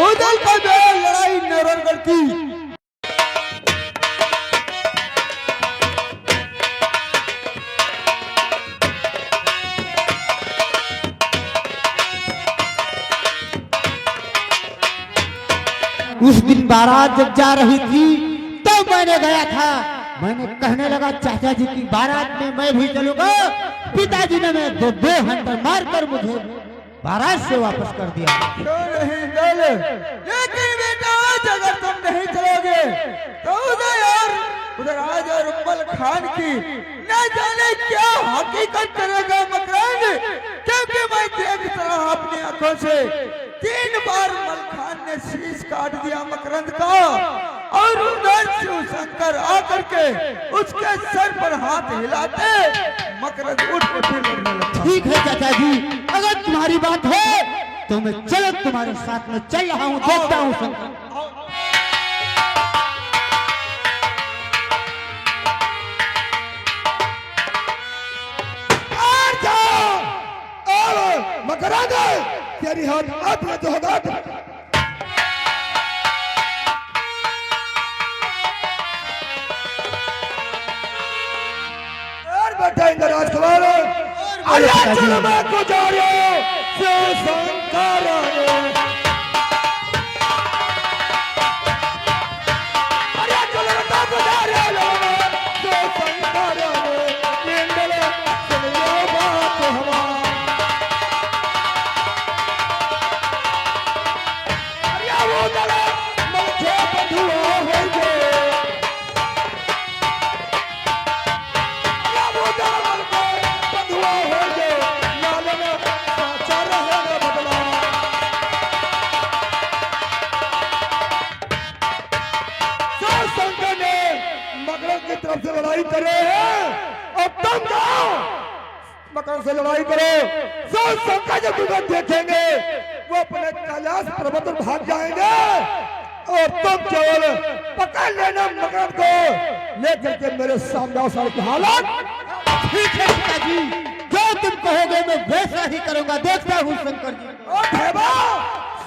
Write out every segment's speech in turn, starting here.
उधर का लड़ाई नरगढ़ की। उस दिन बारात जब जा रही थी तो मैंने गया था। मैंने कहने लगा चाचा जी की बारात में मैं भी चलूंगा। पिताजी ने मैं दो हंटर मारकर मुझे बारात से वापस कर दिया। नहीं चल, लेकिन बेटा आज अगर तुम नहीं चलोगे तो उधर आज और उम्मल खान की न जाने क्या हकीकत करेगा मकरंद। क्योंकि मैं देख रहा अपनी आंखों से 3 बार उम्मल खान ने शीश काट दिया मकरंद का, और उधर शिव शंकर आकर के उसके सर पर हाथ हिलाते मकरंद उठ के फिर लड़ने लगा। ठीक है चाचा जी, अगर तुम्हारी बात है तो मैं चलो तुम्हारे साथ में चल रहा हूँ, देखता हूँ शंकर। मकरंद तेरी हाथ हाथ में तो होगा। बेटा इंद्र राजकुमार चलो मैं गुजारो शिव शंकर अरे चलो बेटा गुजारो शिव शंकर इंद्र सुनियो बात हमारी। अरे वो चलो मुझे बंधुआ हो गए। तरफ से लड़ाई करे हैं और तुम जाओ मकर से लड़ाई करो। सब शंकर जब तुम्हें देखेंगे वो अपने कैलाश पर्वत पर भाग जाएंगे और तुम केवल पकड़ लेना मकर को लेकर के मेरे सामने सारे की हालत। ठीक है पिताजी, जो तुम कहोगे मैं वैसा ही करूंगा, देखता हूँ शंकर जी। और ठेबा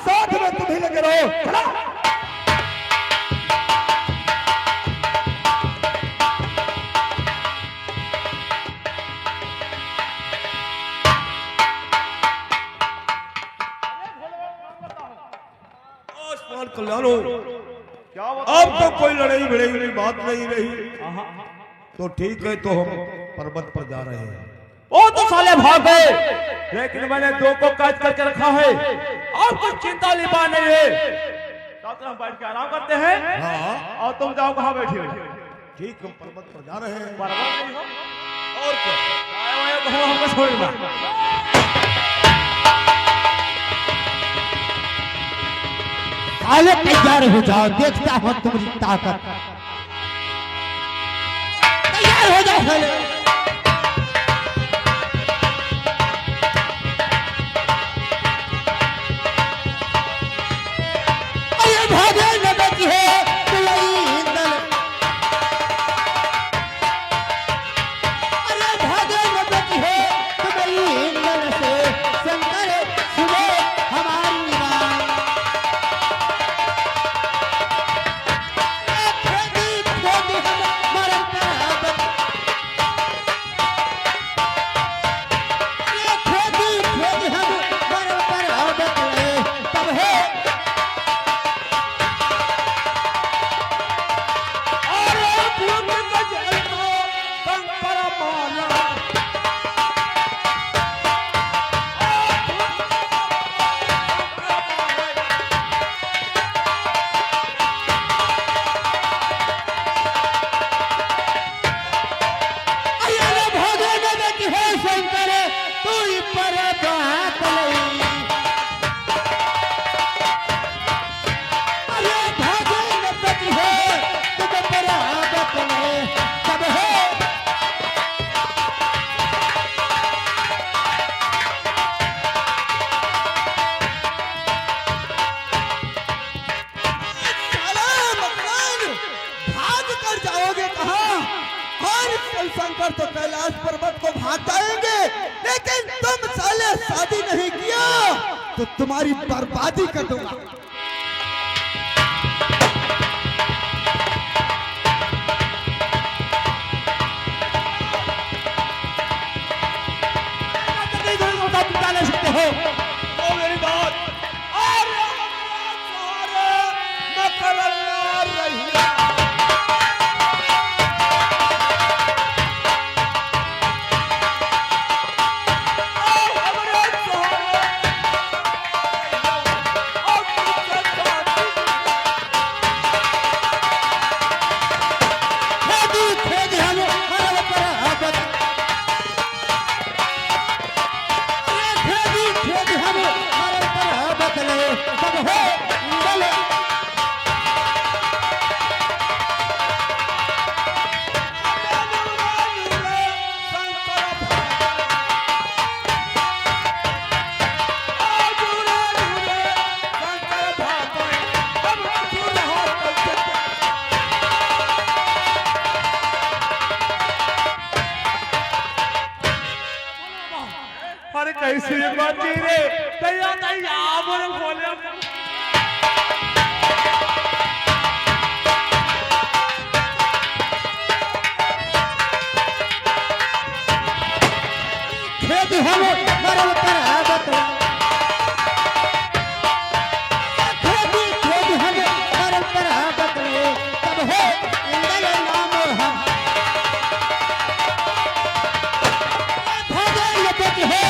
साथ में तुम ही लगे रहो। चला कल्याण हो। अब तो कोई लड़ाई भिड़ाई बात नहीं रही तो ठीक है, तो हम पर्वत पर जा रहे हैं। वो तो साले भाग गए, लेकिन मैंने 2 को कैद करके रखा है। अब कुछ चिंता लिपा नहीं है, हम बैठ के आराम करते हैं। हाँ। और तुम जाओ कहाँ बैठे हो? ठीक, हम पर्वत पर जा रहे हैं। पर्वत नहीं हो और क्या, हमको छोड़ना। हालत तैयार हो जाओ, देखता हूँ तुम्हारी ताकत। तैयार हो जाओ साले। अरे भागे न बची है इंदल, अरे भागे न बची है इंदल से शंकर सुने हमारी बात। शंकर तो कैलाश पर्वत को भाग जाएंगे, लेकिन तुम साले शादी नहीं किया तो तुम्हारी बर्बादी कर दूंगा। तैयार तैयार बोले बोले खेद हम मरल पर आबत खेद हम मरल पर आबत तब हो इंदल नाम हम भागे लपट है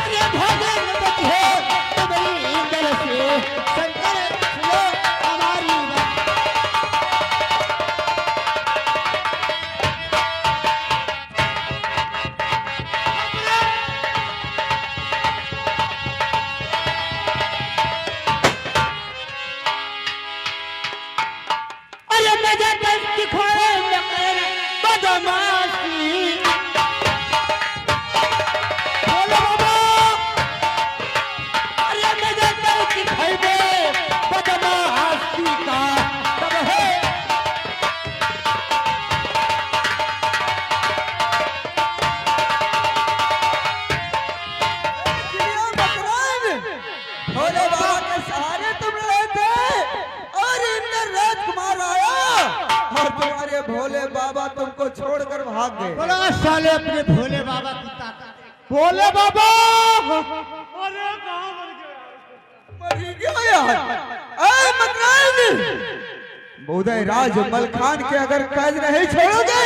अरे भागे लपट है तब इंदल से शंकर लो हमारी अरे मजा दस्ती खोए लकर बदमाशी बोलो बाबा अरे मजा दस्ती खोए बदमाशी का तब है भोले बाबा के सहारे तुम रहे थे और इंद्र राजकुमार आया और तुम्हारे भोले बाबा तुमको छोड़कर भाग गए। बोला साले अपने भोले बाबा की ताकत भोले बाबा अरे कहां मर गया मर गया यार। ऐ मकरान उदय राज मलखान के अगर कैद नहीं छोड़ोगे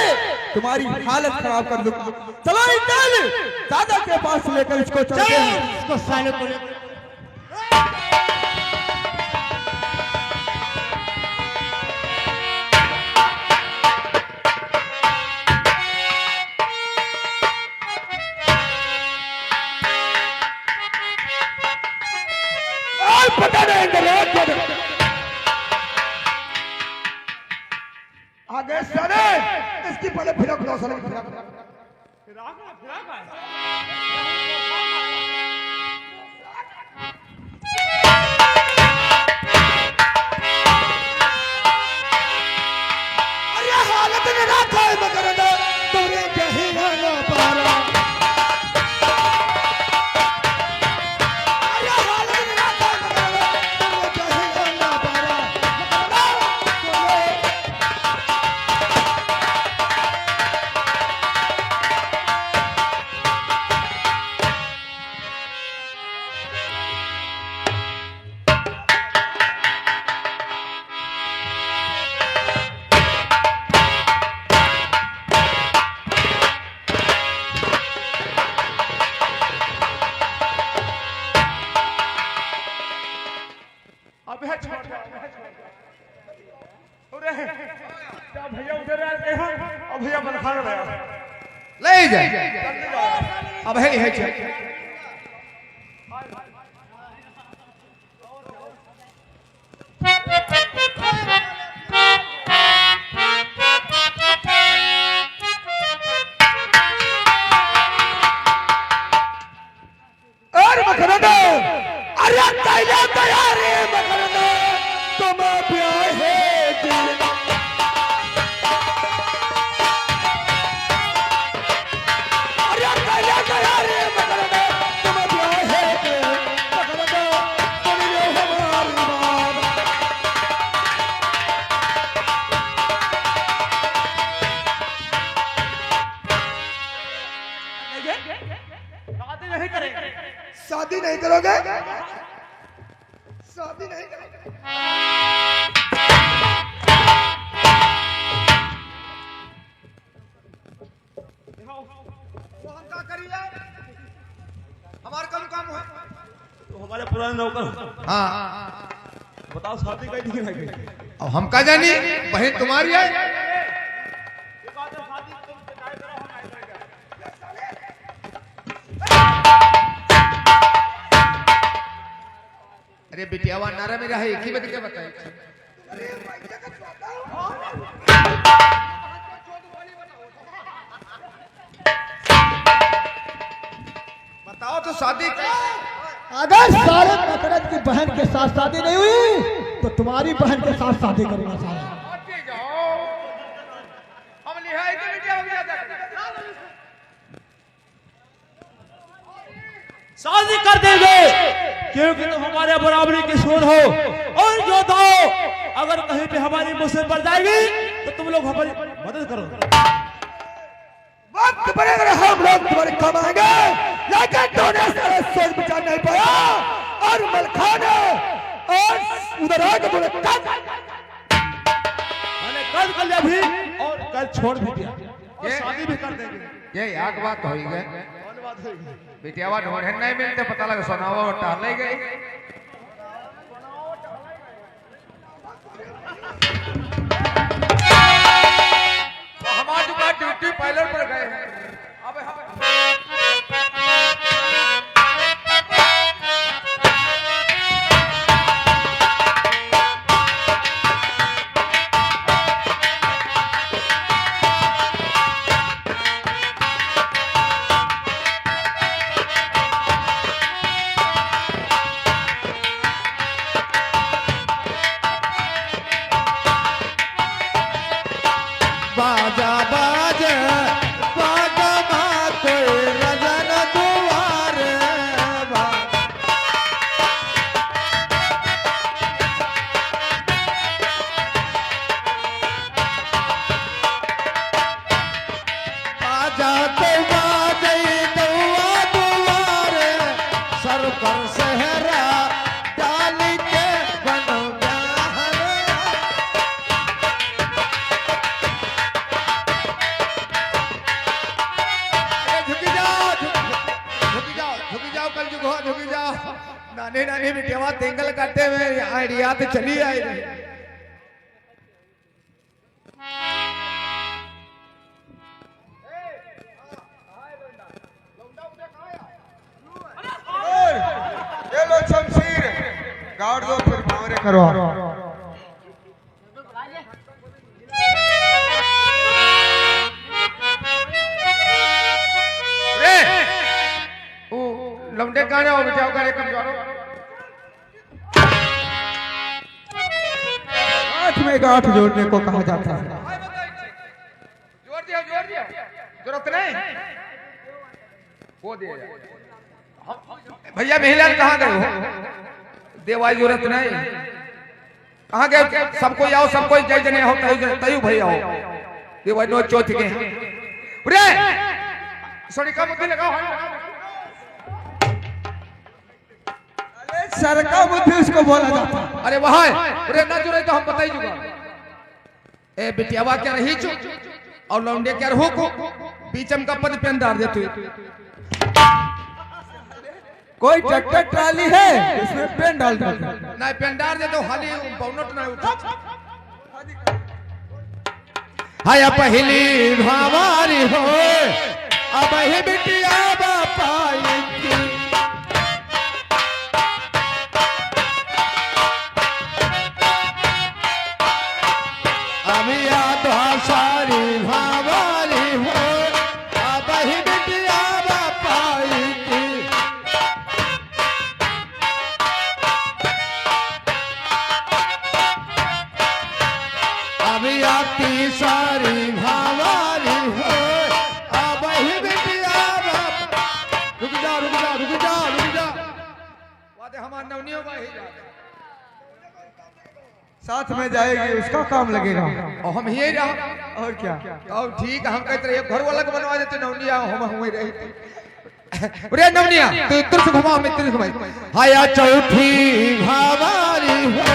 तुम्हारी हालत खराब कर दूंगा। चलो इंद्र दादा के पास लेकर इसको चलते हैं। इसको साले को ले पता नहीं आगे सरे इसकी पहले फिरक लो सरे अरे हालत में ना था मगर तुमने कहीं ना पारा अरे हालत में ना था मगर तुमने कहीं ना पारा अब है छोड़ अरे क्या भैया उधर आ गए हैं अब भैया बन खा रहे हैं ले जाए अब है चल और मखरदा अरे कैला तैयार है मखरदा तुम प्यार है दिल अरे कैला तैयार है मखरदा तुम प्यार है दिल मखरदा तुम ये हमारी बात शादी नहीं करेंगे शादी नहीं करोगे शादी नहीं करोगे तो हम क्या करिए हमारा काम है तो हमारे पुराने नौकर हाँ बताओ शादी कैसी की नहीं अब हम का जानी बहन तुम्हारी है अरे बिटिया वहां नारा में रहा एक ही बात क्या बताए बताओ तो शादी अगर सारे मकरद की बहन के साथ शादी नहीं हुई तो तुम्हारी बहन के साथ शादी करूंगा सारा। हम लिहाई के बिटिया हो गया था शादी कर देंगे, क्योंकि तुम हमारे बराबरी की सूर हो। और योद्धाओं, अगर कहीं पे हमारी मुसीबत पड़ जाएगी तो तुम लोग हमारी मदद करो। वक्त पड़ेगा हम लोग तुम्हारे काम आएंगे, लेकिन तूने सारा सोच विचार नहीं पाया और मलखा ने और उधर आके बोले मैंने कल कर लिया भी और कल छोड़ भी दिया और शादी भी कर देंगे। ये एक बात हो गई कौन बात होगी? बेटियावा ढूंढे नहीं मिलते, पता लगा सोनावा और टहले गई। तो हमारे जो बात ड्यूटी पायलट पर गए हैं। बाजा बाजे बाजा माँ कोई रजन दुआरे बाजा तो बाजे दुआ दुआरे सर पर सहरा डाली के बन नानी नानी बेटियावा तेंगल करते हुए आइडिया तो चली आई रही। ये लो शमशीर, गाड़ दो फिर भावरे करो। लौंडे गाने हो बेटियावा करे कमजोरो। गांठ में गांठ जोड़ने को कहा जाता है। जोर दिया जरूरत नहीं वो दिया भैया। महिलान कहाँ गए हो? देवाई जरूरत नहीं। कहाँ गए? सबको आओ, सबको जय जने हो तयु भैया हो। देवाई नो चौथ के रे सोनी का मुद्दे लगाओ। सर का बुद्धि उसको बोला जाता है। अरे वहाँ अरे ना जुड़े तो हम बताई जुगा। ए बिटियावा क्या रही चु और लौंडे क्या रहो को बीचम का पद पेन डाल दे तू। कोई ट्रैक्टर ट्राली है इसमें पेन डाल दो। ना पेन डाल दे तो हाली पौनट ना उठा। हाय पहली भावारी हो अब ही बिटिया बापाई की अभी याद सारी भावारी हो अब ही बिटिया बापाई की अभी आती सारी भावारी हो अब ही बिटिया बापा। रुक जा रुक जा रुक जा रुक जा। वादे हमार नवनियों भाई साथ में जाएगी उसका काम लगेगा। और हम यही रहा और क्या? और ठीक हम कहते रहे घर वाला को बनवा देते नवनिया हम हुए रहे। अरे नवनिया तू इधर से घुमा, हम इधर से घुमाई। हाया चौथी भावारी हो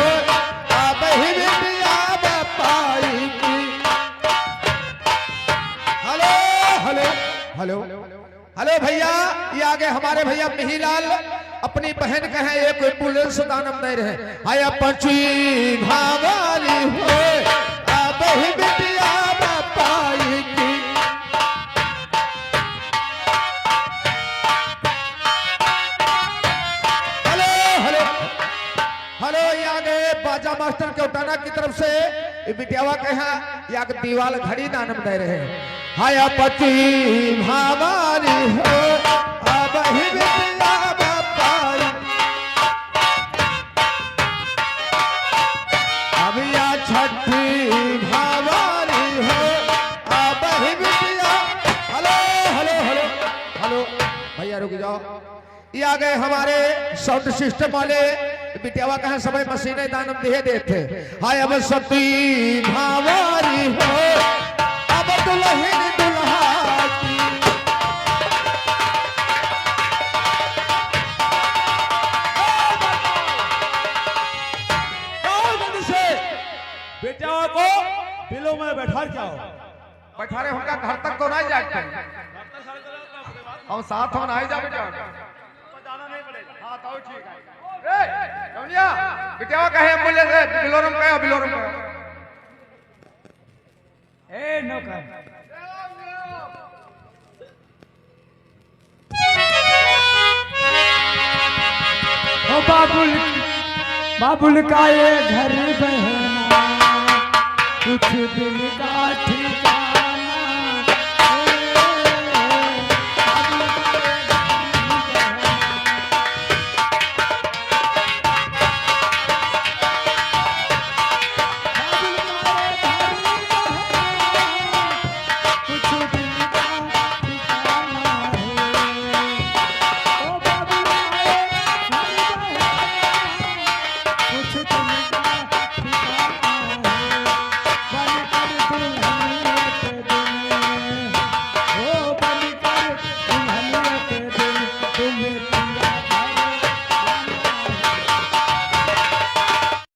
अब ही बिटिया बापाई की। हेलो हेलो हेलो हेलो भैया, ये आगे हमारे भैया मिहिलाल अपनी बहन के हैं, एक एम्बुलेंस दानम दे रहे। हाया पंचवी भावारी हो अब ही बिटिया बापाई की। हेलो हेलो हेलो, ये आगे बाजा मास्टर के उठाना की तरफ से ये बिटियावा के यहाँ ये आगे दीवाल घड़ी दानम दे रहे हैं। हाया पति भावारी हो अब ही बिटिया बापाई। अभी या छठी भावारी हो अब ही बिटिया। हेलो हेलो हेलो हेलो भैया रुक जाओ। ये आ गए हमारे साउंड सिस्टम वाले बिटियावा कहे समय मशीनें दानम दिए देते। हाय अब सती भावारी हो अब दुल्हन दुल्हा की। बेटा को बिलों में बैठा क्या हो? बैठारे उनका घर तक तो नहीं जाते हम साथ हो नहीं जा बेटा। हाँ तो ठीक है। समझिया बेटा कहे एम्बुलेंस बिलोरम कहे बिलोरम कहे। ए नौकर ओ बाबुल का ये घर बहना कुछ दिन का